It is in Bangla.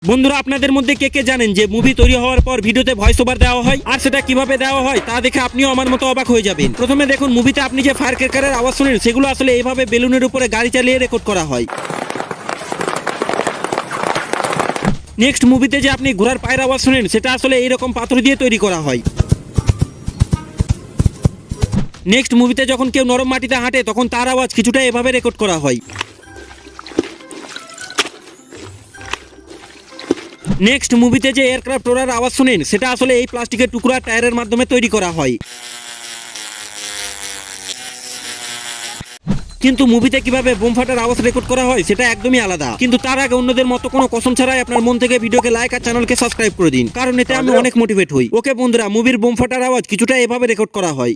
বন্ধুরা, আপনাদের মধ্যে কে কে জানেন যে মুভি তৈরি হওয়ার পর ভিডিওতে ভয়েস ওভার দেওয়া হয়, আর সেটা কিভাবে দেওয়া হয় তা দেখে আপনিও আমার মতো অবাক হয়ে যাবেন। প্রথমে দেখুন, মুভিতে আপনি যে ফায়ার ক্র্যাকারের আওয়াজ শুনেন সেগুলো আসলে এইভাবে বেলুনের উপরে গাড়ি চালিয়ে রেকর্ড করা হয়। নেক্সট, মুভিতে যে আপনি ঘোড়ার পায়ের আওয়াজ শুনেন সেটা আসলে এইরকম পাথর দিয়ে তৈরি করা হয়। নেক্সট, মুভিতে যখন কেউ নরম মাটিতে হাঁটে তখন তার আওয়াজ কিছুটা এভাবে রেকর্ড করা হয়। নেক্সট, মুভিতে যে এয়ারক্রাফট ওড়ার আওয়াজ শুনেন সেটা আসলে এই প্লাস্টিকের টুকরা টায়ারের মাধ্যমে তৈরি করা হয়। কিন্তু মুভিতে কিভাবে বোম ফাটার আওয়াজ রেকর্ড করা হয় সেটা একদমই আলাদা। কিন্তু তার আগে অন্যদের মতো কোনো কসম ছাড়াই আপনার মন থেকে ভিডিওকে লাইক আর চ্যানেলকে সাবস্ক্রাইব করে দিন, কারণ এতে আমি অনেক মোটিভেট হই। ওকে বন্ধুরা, মুভির বোম ফাটার আওয়াজ কিছুটা এভাবে রেকর্ড করা হয়।